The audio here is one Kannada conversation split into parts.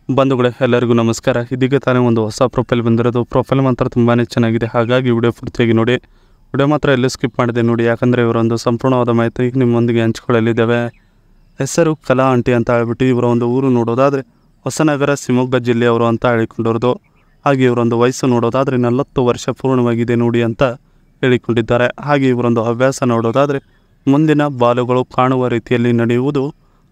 ಬಂಧುಗಳೇ ಎಲ್ಲರಿಗೂ ನಮಸ್ಕಾರ. ಇದೀಗ ತಾನೇ ಒಂದು ಹೊಸ ಪ್ರೊಫೈಲ್ ಬಂದಿರೋದು. ಪ್ರೊಫೈಲ್ ಮಾತ್ರ ತುಂಬಾ ಚೆನ್ನಾಗಿದೆ, ಹಾಗಾಗಿ ವಿಡಿಯೋ ಪೂರ್ತಿಯಾಗಿ ನೋಡಿ. ವಿಡಿಯೋ ಮಾತ್ರ ಎಲ್ಲೂ ಸ್ಕಿಪ್ ಮಾಡಿದೆ ನೋಡಿ, ಯಾಕಂದರೆ ಇವರೊಂದು ಸಂಪೂರ್ಣವಾದ ಮಾಹಿತಿ ನಿಮ್ಮೊಂದಿಗೆ ಹಂಚಿಕೊಳ್ಳಲಿದ್ದೇವೆ. ಹೆಸರು ಕಲಾ ಆಂಟಿ ಅಂತ ಹೇಳ್ಬಿಟ್ಟು ಇವರ ಒಂದು ಊರು ನೋಡೋದಾದರೆ ಹೊಸನಗರ ಶಿವಮೊಗ್ಗ ಜಿಲ್ಲೆಯವರು ಅಂತ ಹೇಳಿಕೊಂಡಿರೋದು. ಹಾಗೆ ಇವರೊಂದು ವಯಸ್ಸು ನೋಡೋದಾದರೆ 40 ವರ್ಷ ಪೂರ್ಣವಾಗಿದೆ ನೋಡಿ ಅಂತ ಹೇಳಿಕೊಂಡಿದ್ದಾರೆ. ಹಾಗೆ ಇವರೊಂದು ಹವ್ಯಾಸ ನೋಡೋದಾದರೆ ಮುಂದಿನ ಬಾಲುಗಳು ಕಾಣುವ ರೀತಿಯಲ್ಲಿ ನಡೆಯುವುದು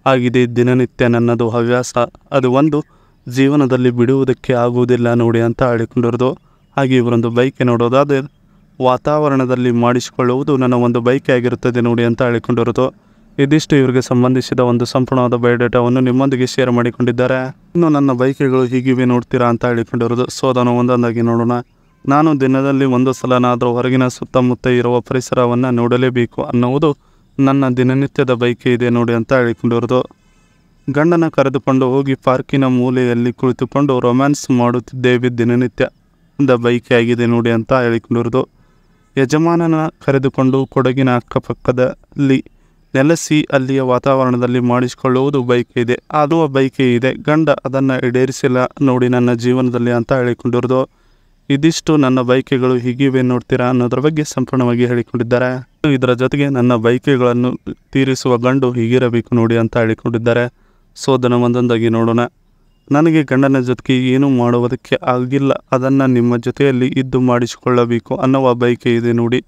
ಆಗಿದೆ ದಿನನಿತ್ಯ ನನ್ನದು ಹವ್ಯಾಸ, ಅದು ಒಂದು ಜೀವನದಲ್ಲಿ ಬಿಡುವುದಕ್ಕೆ ಆಗುವುದಿಲ್ಲ ನೋಡಿ ಅಂತ ಹೇಳಿಕೊಂಡಿರೋದು. ಹಾಗೆ ಇವರೊಂದು ಬೈಕ್ ನೋಡೋದಾದರೆ ವಾತಾವರಣದಲ್ಲಿ ಮಾಡಿಸಿಕೊಳ್ಳುವುದು ನನ್ನ ಒಂದು ಬೈಕ್ ಆಗಿರುತ್ತದೆ ನೋಡಿ ಅಂತ ಹೇಳಿಕೊಂಡಿರೋದು. ಇದಿಷ್ಟು ಇವರಿಗೆ ಸಂಬಂಧಿಸಿದ ಒಂದು ಸಂಪೂರ್ಣವಾದ ಬಯೋಡೇಟಾವನ್ನು ನಿಮ್ಮೊಂದಿಗೆ ಶೇರ್ ಮಾಡಿಕೊಂಡಿದ್ದಾರೆ. ಇನ್ನು ನನ್ನ ಬೈಕ್ಗಳು ಹೀಗಿವೆ ನೋಡ್ತೀರಾ ಅಂತ ಹೇಳಿಕೊಂಡಿರೋದು. ಸೊ ಅದನ್ನು ಒಂದೊಂದಾಗಿ ನೋಡೋಣ. ನಾನು ದಿನದಲ್ಲಿ ಒಂದು ಸಲನಾದರೂ ಹೊರಗಿನ ಸುತ್ತಮುತ್ತ ಇರುವ ಪರಿಸರವನ್ನು ನೋಡಲೇಬೇಕು ಅನ್ನುವುದು ನನ್ನ ದಿನನಿತ್ಯದ ಬೈಕ್ ಇದೆ ನೋಡಿ ಅಂತ ಹೇಳಿಕೊಂಡಿರೋದು. ಗಂಡನ ಕರೆದುಕೊಂಡು ಹೋಗಿ ಪಾರ್ಕಿನ ಮೂಲೆಯಲ್ಲಿ ಕುಳಿತುಕೊಂಡು ರೊಮ್ಯಾನ್ಸ್ ಮಾಡುತ್ತಿದ್ದೇವೆ ದಿನನಿತ್ಯ ಬೈಕ್ ಆಗಿದೆ ನೋಡಿ ಅಂತ ಹೇಳಿಕೊಂಡಿರೋದು. ಯಜಮಾನನ ಕರೆದುಕೊಂಡು ಕೊಡಗಿನ ಅಕ್ಕಪಕ್ಕದಲ್ಲಿ ನೆಲೆಸಿ ಅಲ್ಲಿಯ ವಾತಾವರಣದಲ್ಲಿ ಮಾಡಿಸಿಕೊಳ್ಳುವುದು ಬೈಕ್ ಇದೆ, ಅದು ಬೈಕೇ ಇದೆ. ಗಂಡ ಅದನ್ನು ಈಡೇರಿಸಿಲ್ಲ ನೋಡಿ ನನ್ನ ಜೀವನದಲ್ಲಿ ಅಂತ ಹೇಳಿಕೊಂಡಿರೋದು. ಇದಿಷ್ಟು ನನ್ನ ಬೈಕ್ಗಳು ಹೀಗಿವೆ ನೋಡ್ತೀರಾ ಅನ್ನೋದ್ರ ಬಗ್ಗೆ ಸಂಪೂರ್ಣವಾಗಿ ಹೇಳಿಕೊಂಡಿದ್ದಾರೆ. ಇದರ ಜೊತೆಗೆ ನನ್ನ ಬೈಕ್ಗಳನ್ನು ತೀರಿಸುವ ಗಂಡು ಹೀಗಿರಬೇಕು ನೋಡಿ ಅಂತ ಹೇಳಿಕೊಂಡಿದ್ದಾರೆ. ಸೊ ಅದನ್ನು ಒಂದೊಂದಾಗಿ ನೋಡೋಣ. ನನಗೆ ಗಂಡನ ಜೊತೆಗೆ ಏನೂ ಮಾಡುವುದಕ್ಕೆ ಆಗಿಲ್ಲ, ಅದನ್ನು ನಿಮ್ಮ ಜೊತೆಯಲ್ಲಿ ಇದ್ದು ಮಾಡಿಸಿಕೊಳ್ಳಬೇಕು ಅನ್ನುವ ಬೈಕೆ ಇದೆ ನೋಡಿ,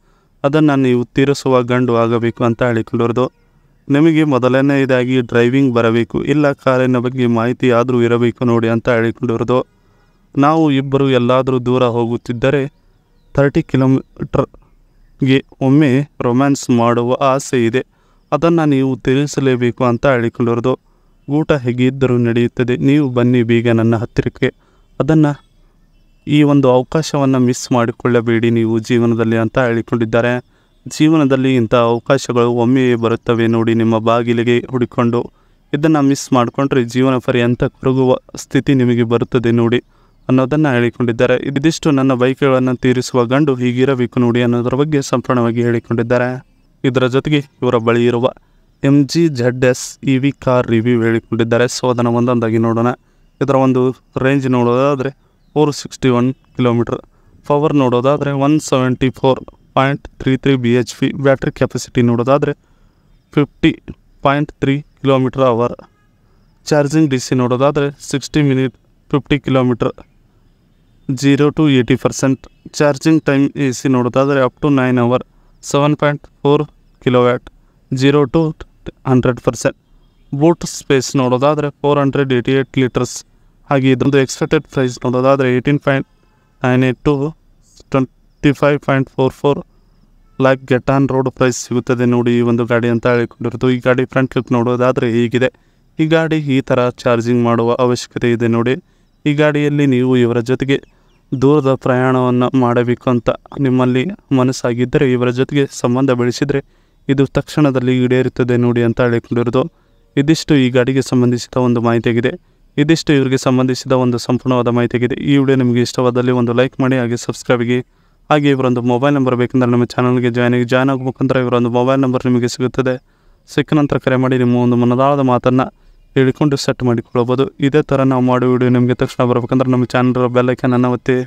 ಅದನ್ನು ನೀವು ತೀರಿಸುವ ಗಂಡು ಆಗಬೇಕು ಅಂತ ಹೇಳಿಕೊಂಡಿರೋದು. ನಿಮಗೆ ಮೊದಲನೆಯದಾಗಿ ಡ್ರೈವಿಂಗ್ ಬರಬೇಕು, ಇಲ್ಲ ಕಾರಿನ ಬಗ್ಗೆ ಮಾಹಿತಿ ಆದರೂ ಇರಬೇಕು ನೋಡಿ ಅಂತ ಹೇಳಿಕೊಂಡಿರೋದು. ನಾವು ಇಬ್ಬರು ಎಲ್ಲಾದರೂ ದೂರ ಹೋಗುತ್ತಿದ್ದರೆ 30 ಕಿಲೋಮೀಟರ್ಗೆ ಒಮ್ಮೆ ರೊಮ್ಯಾನ್ಸ್ ಮಾಡುವ ಆಸೆ ಇದೆ, ಅದನ್ನು ನೀವು ತಿಳಿಸಲೇಬೇಕು ಅಂತ ಹೇಳಿಕೊಂಡಿರೋದು. ಊಟ ಹೇಗಿದ್ದರೂ ನಡೆಯುತ್ತದೆ, ನೀವು ಬನ್ನಿ ಬೇಗ ನನ್ನ ಹತ್ತಿರಕ್ಕೆ, ಅದನ್ನು ಈ ಒಂದು ಅವಕಾಶವನ್ನು ಮಿಸ್ ಮಾಡಿಕೊಳ್ಳಬೇಡಿ ನೀವು ಜೀವನದಲ್ಲಿ ಅಂತ ಹೇಳಿಕೊಂಡಿದ್ದಾರೆ. ಜೀವನದಲ್ಲಿ ಇಂಥ ಅವಕಾಶಗಳು ಒಮ್ಮೆಯೇ ಬರುತ್ತವೆ ನೋಡಿ ನಿಮ್ಮ ಬಾಗಿಲಿಗೆ ಹುಡುಕೊಂಡು, ಇದನ್ನು ಮಿಸ್ ಮಾಡಿಕೊಂಡ್ರೆ ಜೀವನ ಪರ್ಯಂತ ಕೊರಗುವ ಸ್ಥಿತಿ ನಿಮಗೆ ಬರುತ್ತದೆ ನೋಡಿ ಅನ್ನೋದನ್ನು ಹೇಳಿಕೊಂಡಿದ್ದಾರೆ. ಇದಿಷ್ಟು ನನ್ನ ಬೈಕ್ಗಳನ್ನು ತೀರಿಸುವ ಗಂಡು ಹೀಗಿರಬೇಕು ನೋಡಿ ಅನ್ನೋದ್ರ ಬಗ್ಗೆ ಸಂಪೂರ್ಣವಾಗಿ ಹೇಳಿಕೊಂಡಿದ್ದಾರೆ. ಇದರ ಜೊತೆಗೆ ಇವರ ಬಳಿ ಇರುವ MG ZS EV car review ಹೇಳಿಕೊಂಡಿದ್ದಾರೆ. ಸೊ ಅದನ್ನು ಒಂದೊಂದಾಗಿ ನೋಡೋಣ. ಇದರ ಒಂದು ರೇಂಜ್ ನೋಡೋದಾದರೆ 461 ಕಿಲೋಮೀಟರ್, ಪವರ್ ನೋಡೋದಾದರೆ 174.33 BHP, ಬ್ಯಾಟ್ರಿ ಕೆಪಾಸಿಟಿ ನೋಡೋದಾದರೆ 50.3 ಕಿಲೋಮೀಟರ್ ಅವರ್, ಚಾರ್ಜಿಂಗ್ DC ನೋಡೋದಾದರೆ 60 minute 50 kilometre, 0 to 80%, charging time AC ನೋಡೋದಾದರೆ up to 9 hour, 7.4 kilowatt, 0 to 100%, boot space ನೋಡೋದಾದರೆ 488 ಲೀಟರ್ಸ್. ಹಾಗೆ ಇದೊಂದು ಎಕ್ಸ್ಪೆಕ್ಟೆಡ್ ಪ್ರೈಸ್ ನೋಡೋದಾದರೆ 18.98 to 25.44 lakh get on road price ಸಿಗುತ್ತದೆ ನೋಡಿ ಈ ಒಂದು ಗಾಡಿ ಅಂತ ಹೇಳಿಕೊಂಡಿರೋದು. ಈ ಗಾಡಿ ಫ್ರಂಟ್ ಲುಕ್ ನೋಡೋದಾದರೆ ಹೀಗಿದೆ. ಈ ಗಾಡಿ ಈ ಥರ ಚಾರ್ಜಿಂಗ್ ಮಾಡುವ ಅವಶ್ಯಕತೆ ಇದೆ ನೋಡಿ. ಈ ಗಾಡಿಯಲ್ಲಿ ನೀವು ಇವರ ಜೊತೆಗೆ ದೂರದ ಪ್ರಯಾಣವನ್ನು ಮಾಡಬೇಕು ಅಂತ ನಿಮ್ಮಲ್ಲಿ ಮನಸ್ಸಾಗಿದ್ದರೆ ಇವರ ಜೊತೆಗೆ ಸಂಬಂಧ ಬೆಳೆಸಿದರೆ ಇದು ತಕ್ಷಣದಲ್ಲಿ ಈಡೇರುತ್ತದೆ ನೋಡಿ ಅಂತ ಹೇಳಿಕೊಂಡಿರೋದು. ಇದಿಷ್ಟು ಈ ಗಾಡಿಗೆ ಸಂಬಂಧಿಸಿದ ಒಂದು ಮಾಹಿತಿಯಾಗಿದೆ. ಇದಿಷ್ಟು ಇವರಿಗೆ ಸಂಬಂಧಿಸಿದ ಒಂದು ಸಂಪೂರ್ಣವಾದ ಮಾಹಿತಿಯಾಗಿದೆ. ಈ ವಿಡಿಯೋ ನಿಮಗೆ ಇಷ್ಟವಾದಲ್ಲಿ ಒಂದು ಲೈಕ್ ಮಾಡಿ, ಹಾಗೆ ಸಬ್ಸ್ಕ್ರೈಬ್ಗೆ. ಹಾಗೆ ಇವರೊಂದು ಮೊಬೈಲ್ ನಂಬರ್ ಬೇಕೆಂದರೆ ನಮ್ಮ ಚಾನಲ್ಗೆ ಜಾಯ್ನ್ ಆಗಬೇಕಂದ್ರೆ ಇವರೊಂದು ಮೊಬೈಲ್ ನಂಬರ್ ನಿಮಗೆ ಸಿಗುತ್ತದೆ. ಸಿಕ್ಕ ನಂತರ ಕರೆ ಮಾಡಿ ನಿಮ್ಮ ಒಂದು ಮನದಾಳದ ಮಾತನ್ನು ಹೇಳಿಕೊಂಡು ಸೆಟ್ ಮಾಡಿಕೊಳ್ಳಬಹುದು. ಇದೇ ಥರ ನಾವು ಮಾಡೋ ವಿಡಿಯೋ ನಿಮಗೆ ತಕ್ಷಣ ಬರಬೇಕಂದ್ರೆ ನಮ್ಮ ಚಾನಲ್ ಬೆಲ್ ಐಕಾನ್ ಅನ್ನು ಒತ್ತಿ.